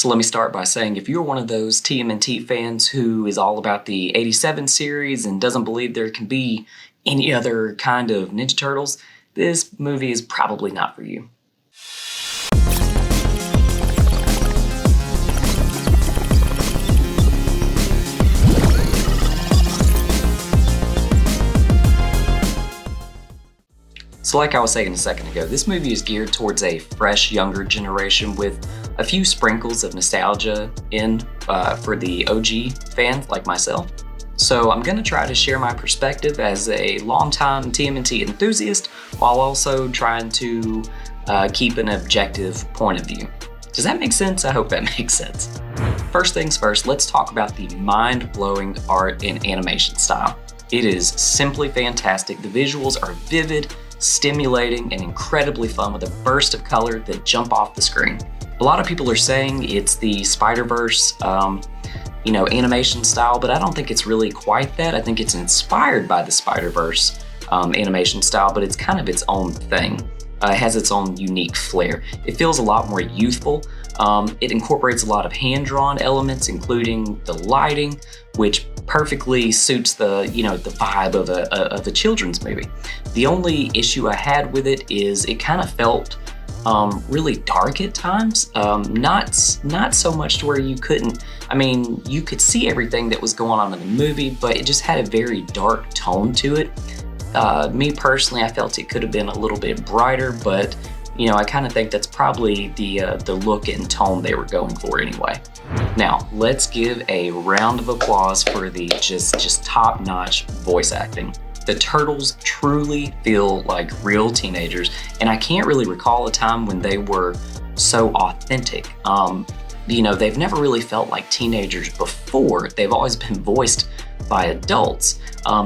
So let me start by saying if you're one of those TMNT fans who is all about the 87 series and doesn't believe there can be any other kind of Ninja Turtles, this movie is probably not for you. So like I was saying a second ago, this movie is geared towards a fresh, younger generation with a few sprinkles of nostalgia for the OG fans like myself. So I'm going to try to share my perspective as a longtime TMNT enthusiast while also trying to keep an objective point of view. Does that make sense? I hope that makes sense. First things first, let's talk about the mind-blowing art and animation style. It is simply fantastic. The visuals are vivid, stimulating, and incredibly fun with a burst of color that jump off the screen. A lot of people are saying it's the Spider-Verse, animation style, but I don't think it's really quite that. I think it's inspired by the Spider-Verse animation style, but it's kind of its own thing. It has its own unique flair. It feels a lot more youthful. It incorporates a lot of hand-drawn elements, including the lighting, which perfectly suits the vibe of a children's movie. The only issue I had with it is it kind of felt really dark at times. Not so much to where you could see everything that was going on in the movie, but it just had a very dark tone to it. Me personally, I felt it could have been a little bit brighter, but I kind of think that's probably the look and tone they were going for anyway. Now, let's give a round of applause for the just top-notch voice acting. The Turtles truly feel like real teenagers, and I can't really recall a time when they were so authentic. They've never really felt like teenagers before. They've always been voiced by adults.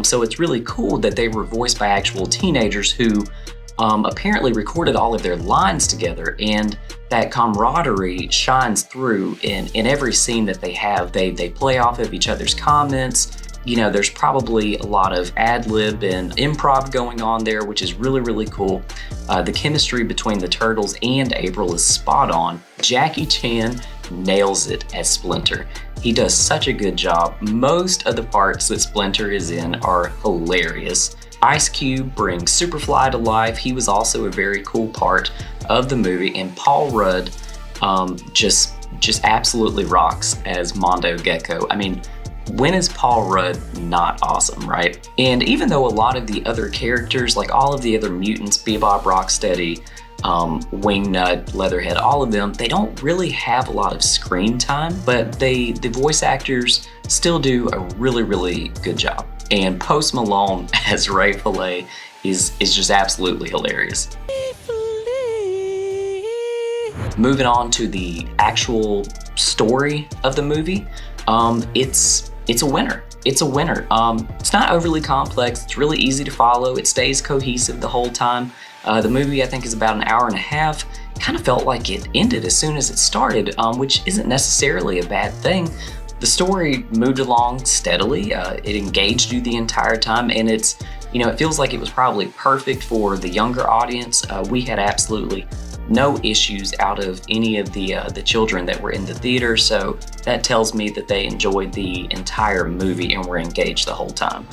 So it's really cool that they were voiced by actual teenagers who apparently recorded all of their lines together, and that camaraderie shines through in every scene that they have. They play off of each other's comments. There's probably a lot of ad-lib and improv going on there, which is really, really cool. The chemistry between the Turtles and April is spot on. Jackie Chan nails it as Splinter. He does such a good job. Most of the parts that Splinter is in are hilarious. Ice Cube brings Superfly to life. He was also a very cool part of the movie, and Paul Rudd just absolutely rocks as Mondo Gecko. I mean, when is Paul Rudd not awesome, right? And even though a lot of the other characters, like all of the other mutants, Bebop, Rocksteady, Wingnut, Leatherhead, all of them, they don't really have a lot of screen time, but the voice actors still do a really, really good job. And Post Malone as Ray Fillet is just absolutely hilarious. Moving on to the actual story of the movie, it's a winner. It's a winner. It's not overly complex. It's really easy to follow. It stays cohesive the whole time. The movie, I think, is about an hour and a half. Kind of felt like it ended as soon as it started, which isn't necessarily a bad thing. The story moved along steadily. It engaged you the entire time, and it feels like it was probably perfect for the younger audience. We had absolutely no issues out of any of the children that were in the theater, so that tells me that they enjoyed the entire movie and were engaged the whole time.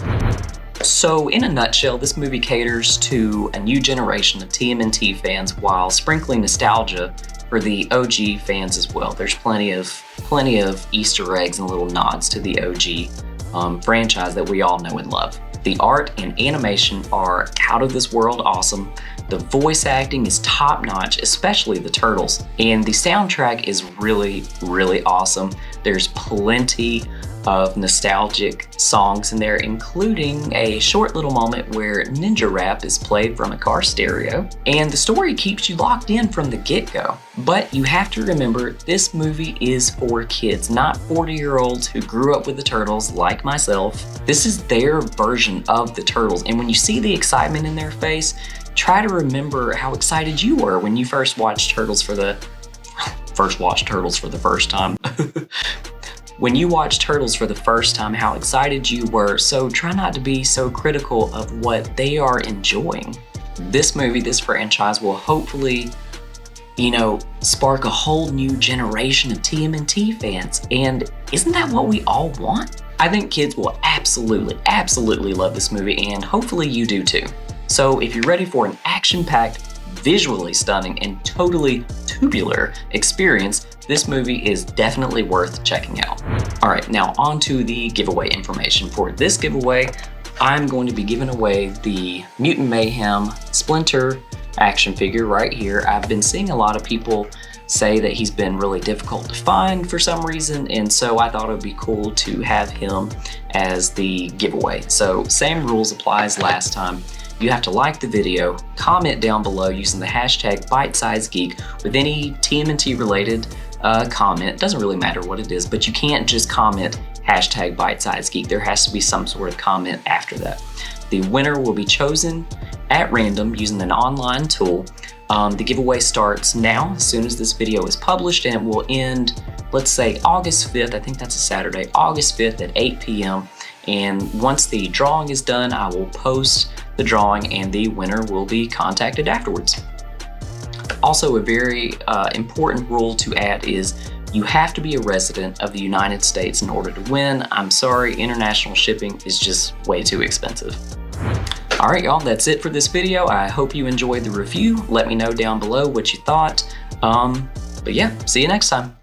So in a nutshell, this movie caters to a new generation of TMNT fans while sprinkling nostalgia for the OG fans as well. There's plenty of Easter eggs and little nods to the OG franchise that we all know and love. The art and animation are out of this world awesome. The voice acting is top-notch, especially the Turtles. And the soundtrack is really, really awesome. There's plenty of nostalgic songs in there, including a short little moment where Ninja Rap is played from a car stereo. And the story keeps you locked in from the get-go. But you have to remember, this movie is for kids, not 40-year-olds who grew up with the Turtles like myself. This is their version of the Turtles. And when you see the excitement in their face, try to remember how excited you were when you first watched Turtles for the first time. When you watch Turtles for the first time, how excited you were, so try not to be so critical of what they are enjoying. This movie, this franchise will hopefully spark a whole new generation of TMNT fans. And isn't that what we all want? I think kids will absolutely love this movie, and hopefully you do too. So if you're ready for an action-packed, visually stunning, and totally tubular experience, this movie is definitely worth checking out. All right, now on to the giveaway information. For this giveaway, I'm going to be giving away the Mutant Mayhem Splinter action figure right here. I've been seeing a lot of people say that he's been really difficult to find for some reason, and so I thought it would be cool to have him as the giveaway. So same rules apply as last time. You have to like the video, comment down below using the hashtag BiteSizeGeek with any TMNT related comment. It doesn't really matter what it is, but you can't just comment hashtag BiteSizeGeek. There has to be some sort of comment after that. The winner will be chosen at random using an online tool. The giveaway starts now, as soon as this video is published, and it will end, let's say August 5th, I think that's a Saturday, August 5th at 8 p.m. And once the drawing is done, I will post the drawing and the winner will be contacted afterwards. Also, a very important rule to add is you have to be a resident of the United States in order to win. I'm sorry, international shipping is just way too expensive. All right, y'all, that's it for this video. I hope you enjoyed the review. Let me know down below what you thought. But yeah, see you next time.